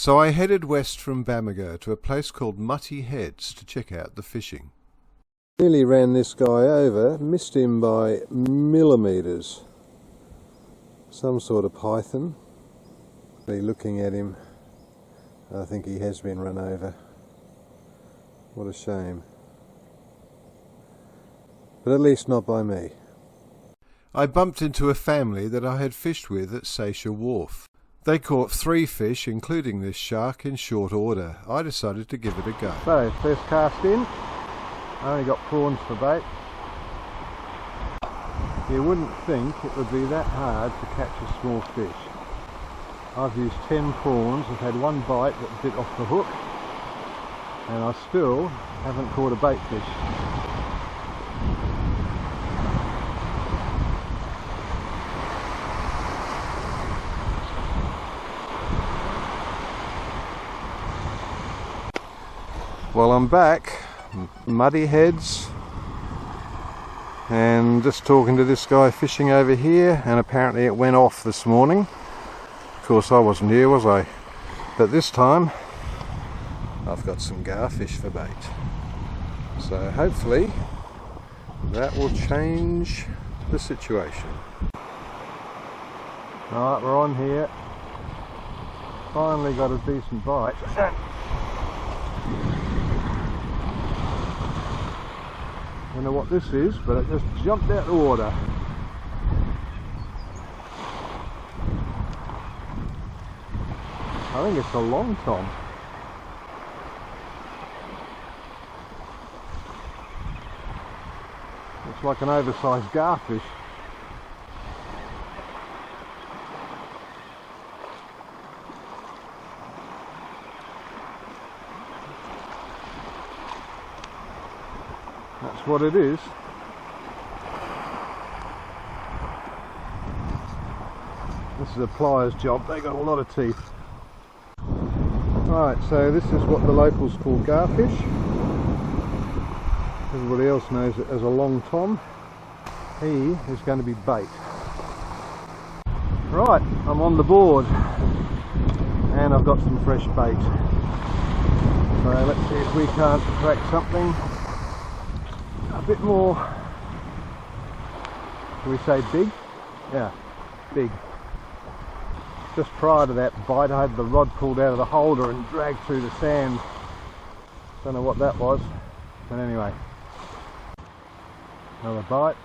So I headed west from Bamaga to a place called Mutee Heads to check out the fishing. Nearly ran this guy over, missed him by millimetres. Some sort of python. Looking at him, I think he has been run over. What a shame. But at least not by me. I bumped into a family that I had fished with at Seisha Wharf. They caught 3 fish, including this shark, in short order. I decided to give it a go. So, first cast in. I only got prawns for bait. You wouldn't think it would be that hard to catch a small fish. I've used 10 prawns, I've had 1 bite that bit off the hook, and I still haven't caught a bait fish. Well, I'm back, Mutee Heads, and just talking to this guy fishing over here, and apparently it went off this morning. Of course I wasn't here, was I? But this time I've got some garfish for bait. So hopefully that will change the situation. Alright, we're on here. Finally got a decent bite. I don't know what this is, but it just jumped out of the water. I think it's a long tom. Looks like an oversized garfish. That's what it is. This is a pliers job, they got a lot of teeth. Right, so this is what the locals call garfish. Everybody else knows it as a long tom. He is going to be bait. Right, I'm on the board and I've got some fresh bait. So let's see if we can't crack something a bit more, can we say big? Yeah, big. Just prior to that bite I had the rod pulled out of the holder and dragged through the sand. Don't know what that was, but anyway. Another bite.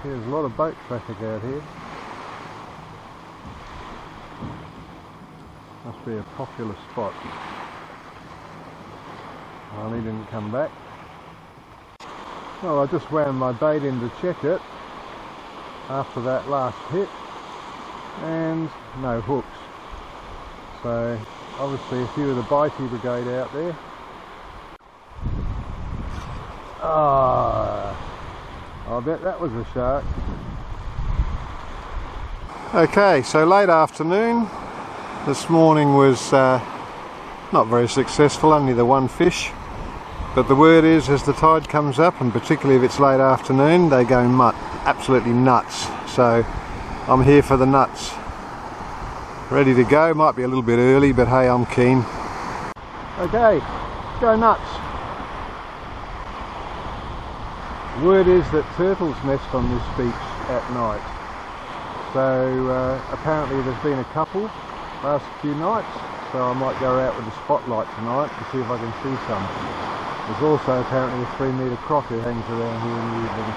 There's a lot of boat traffic out here. Must be a popular spot. Well, he didn't come back. Well, I just wound my bait in to check it after that last hit, and no hooks. So obviously a few of the bitey brigade out there. I bet that was a shark. Okay, so late afternoon. This morning was not very successful, only the 1 fish. But the word is, as the tide comes up, and particularly if it's late afternoon, they go absolutely nuts. So I'm here for the nuts. Ready to go, might be a little bit early, but hey, I'm keen. Okay, go nuts. Word is that turtles nest on this beach at night. So apparently there's been a couple last few nights, so I might go out with a spotlight tonight to see if I can see some. There's also apparently a 3-metre crocker hangs around here in the evening,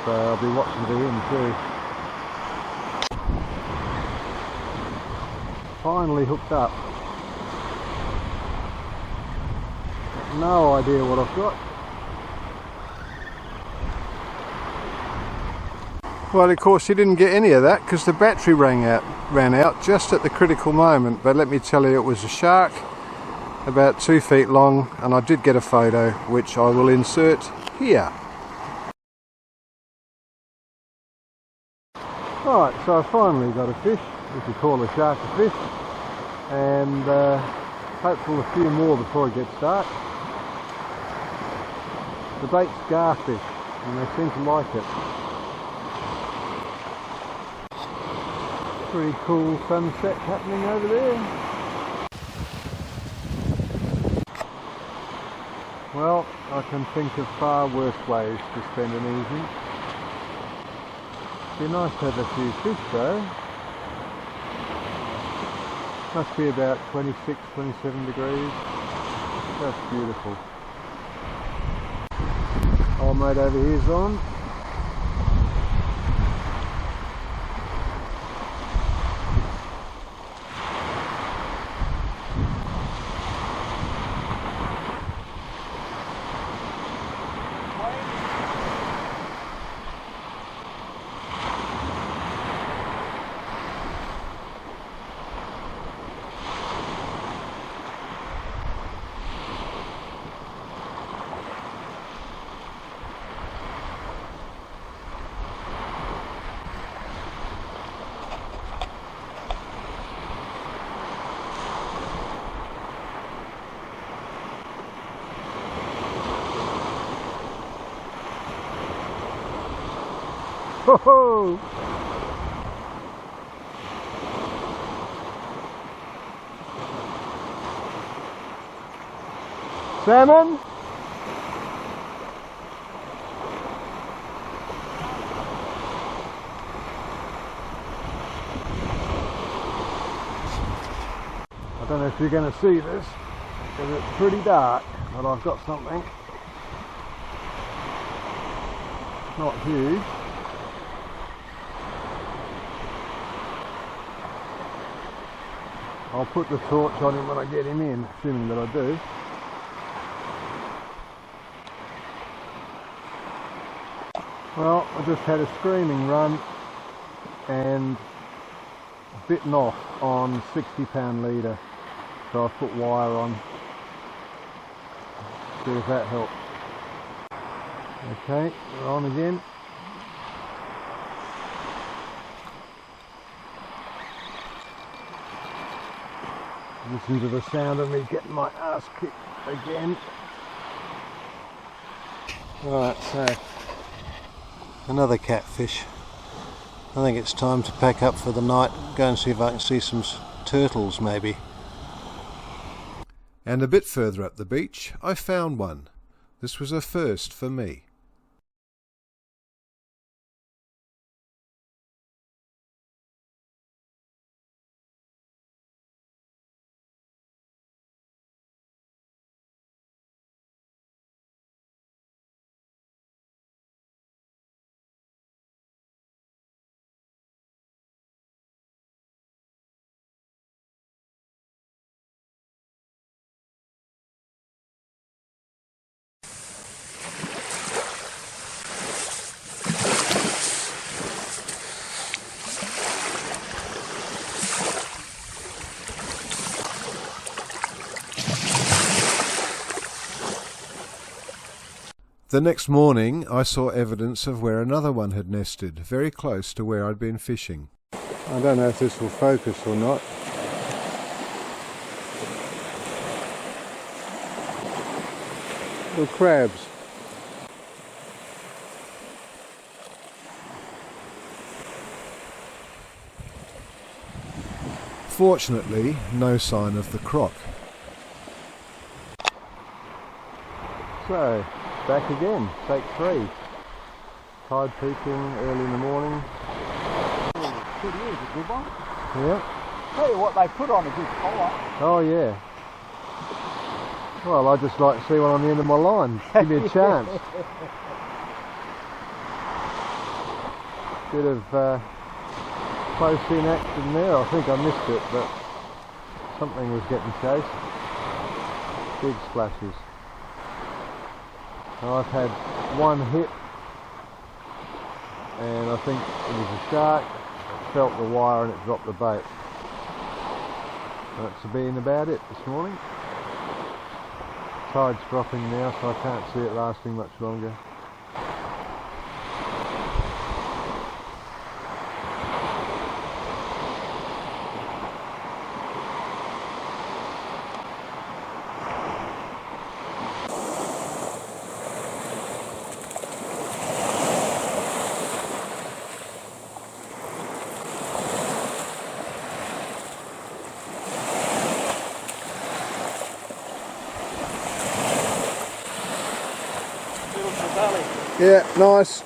so I'll be watching for him too. Finally hooked up. No idea what I've got. Well, of course you didn't get any of that because the battery ran out just at the critical moment, but let me tell you, it was a shark about 2 feet long, and I did get a photo which I will insert here. Right, so I finally got a fish, if you call a shark a fish, and Hopefully a few more before it gets dark. The bait's garfish and they seem to like it. Pretty cool sunset happening over there. Well, I can think of far worse ways to spend an evening. It'd be nice to have a few fish though. Must be about 26, 27 degrees. That's beautiful. Old mate over here's on. Ho ho! Salmon? I don't know if you're going to see this because it's pretty dark, but I've got something. Not huge. I'll put the torch on him when I get him in, assuming that I do. Well, I just had a screaming run and bitten off on 60-pound leader, so I've put wire on. See if that helps. Okay, we're on again. Listen to the sound of me getting my ass kicked again. Right, so another catfish. I think it's time to pack up for the night, go and see if I can see some turtles maybe. And a bit further up the beach I found one. This was a first for me. The next morning I saw evidence of where another one had nested, very close to where I'd been fishing. I don't know if this will focus or not. Little crabs. Fortunately, no sign of the croc. So, back again, take 3. Tide peaking early in the morning. Good news, a good one. Yeah. Tell you what, they put on a good collar. Oh yeah. Well, I just like to see one on the end of my line. Give me a chance. Bit of close-in action there. I think I missed it, but something was getting chased. Big splashes. I've had one hit, and I think it was a shark. It felt the wire and it dropped the bait. That's been about it this morning. Tide's dropping now, so I can't see it lasting much longer. the valley. Yeah, nice.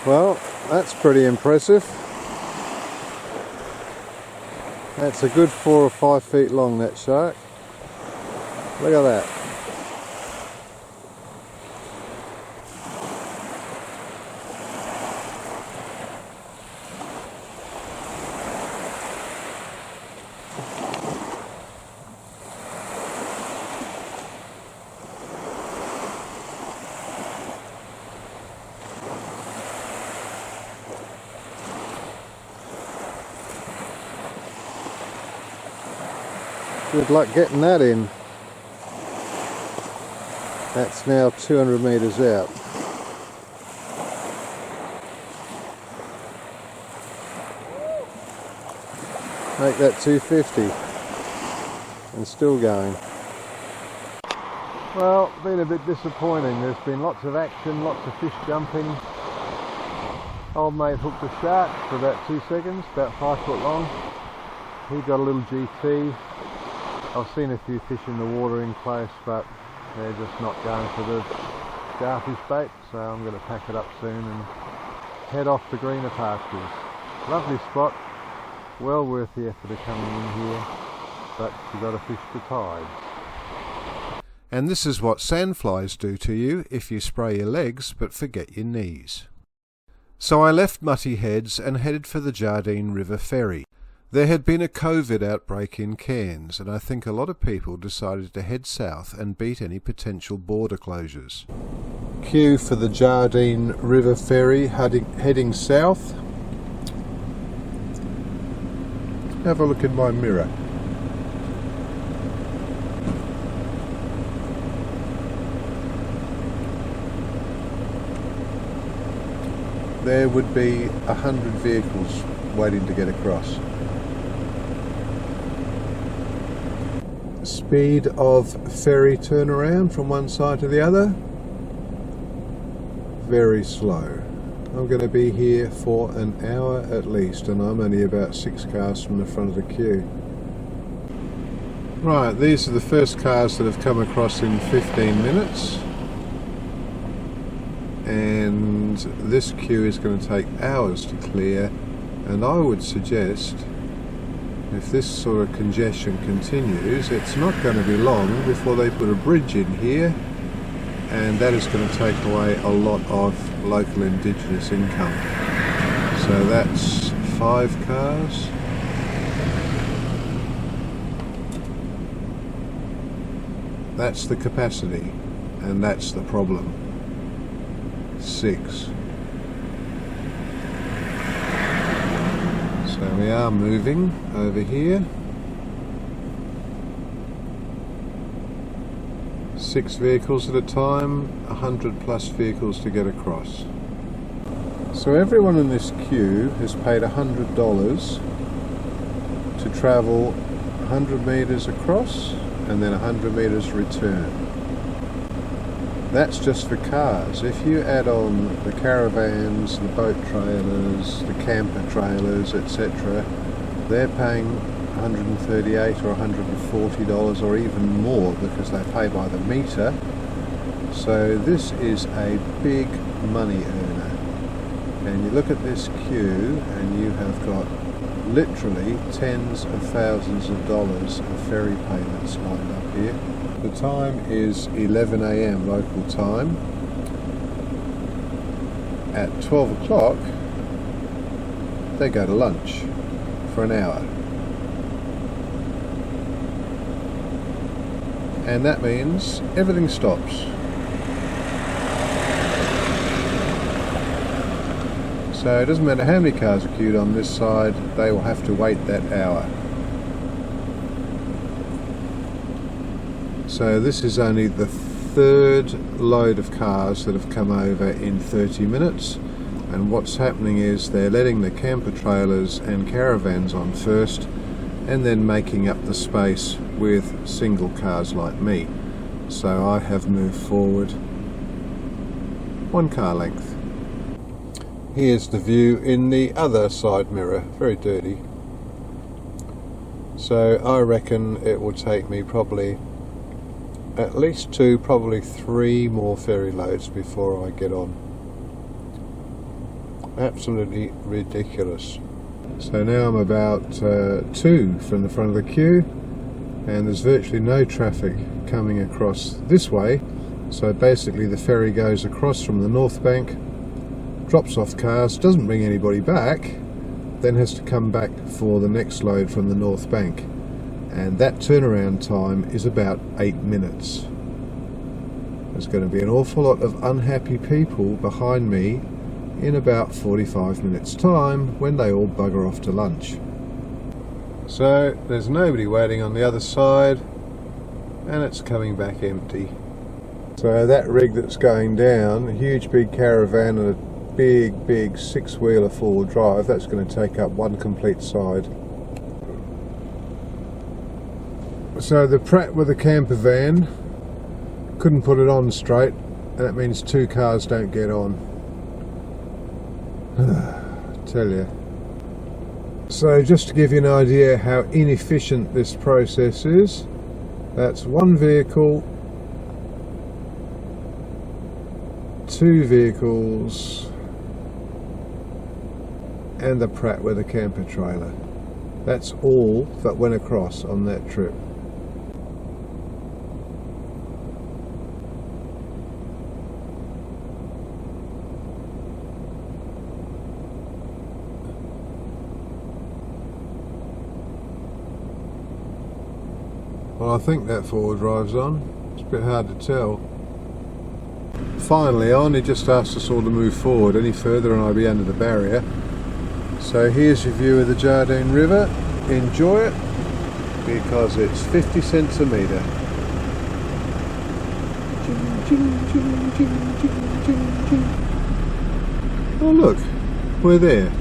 Well, that's pretty impressive. That's a good 4 or 5 feet long, that shark. Look at that. Good luck getting that in. That's now 200 metres out. Make that 250 and still going. Well, been a bit disappointing. There's been lots of action, lots of fish jumping. Old mate hooked a shark for about 2 seconds, about 5 foot long. He got a little GT. I've seen a few fish in the water in close, but they're just not going for the garfish bait, so I'm going to pack it up soon and head off to greener pastures. Lovely spot, well worth the effort of coming in here, but you've got to fish the tides. And this is what sandflies do to you if you spray your legs but forget your knees. So I left Mutee Heads and headed for the Jardine River ferry. There had been a COVID outbreak in Cairns, and I think a lot of people decided to head south and beat any potential border closures. Queue for the Jardine River ferry heading south. Have a look in my mirror. There would be 100 vehicles waiting to get across. Speed of ferry turnaround from one side to the other, very slow. I'm going to be here for an hour at least, and I'm only about 6 cars from the front of the queue. Right, these are the first cars that have come across in 15 minutes, and this queue is going to take hours to clear, and I would suggest if this sort of congestion continues, it's not going to be long before they put a bridge in here, and that is going to take away a lot of local indigenous income. So that's 5 cars. That's the capacity, and that's the problem. 6. So we are moving over here. 6 vehicles at a time, 100 plus vehicles to get across. So everyone in this queue has paid $100 to travel 100 metres across and then 100 metres return. That's just for cars. If you add on the caravans, the boat trailers, the camper trailers, etc., they're paying $138 or $140 or even more because they pay by the metre. So this is a big money earner. And you look at this queue and you have got literally tens of thousands of dollars of ferry payments lined up here. The time is 11 AM local time. At 12 o'clock they go to lunch for an hour. And that means everything stops. So it doesn't matter how many cars are queued on this side, they will have to wait that hour. So this is only the 3rd load of cars that have come over in 30 minutes, and what's happening is they're letting the camper trailers and caravans on first and then making up the space with single cars like me. so I have moved forward 1 car length. Here's the view in the other side mirror, very dirty. So I reckon it will take me probably at least 2, probably 3 more ferry loads before I get on. Absolutely ridiculous. So now I'm about 2 from the front of the queue, and there's virtually no traffic coming across this way. So basically the ferry goes across from the north bank, drops off cars, doesn't bring anybody back, then has to come back for the next load from the north bank, and that turnaround time is about 8 minutes. There's going to be an awful lot of unhappy people behind me in about 45 minutes time when they all bugger off to lunch. So there's nobody waiting on the other side, and it's coming back empty. So that rig that's going down, a huge big caravan and a big 6-wheeler 4-wheel drive, that's going to take up 1 complete side. So the Pratt with a camper van couldn't put it on straight, and that means 2 cars don't get on. Tell you. So just to give you an idea how inefficient this process is, that's 1 vehicle, 2 vehicles, and the Pratt with a camper trailer. That's all that went across on that trip. Well, I think that 4-wheel drive's on. It's a bit hard to tell. Finally on, he just asked us all to move forward any further and I'll be under the barrier. So here's your view of the Jardine River. Enjoy it, because it's 50 cents a metre. Oh look, we're there.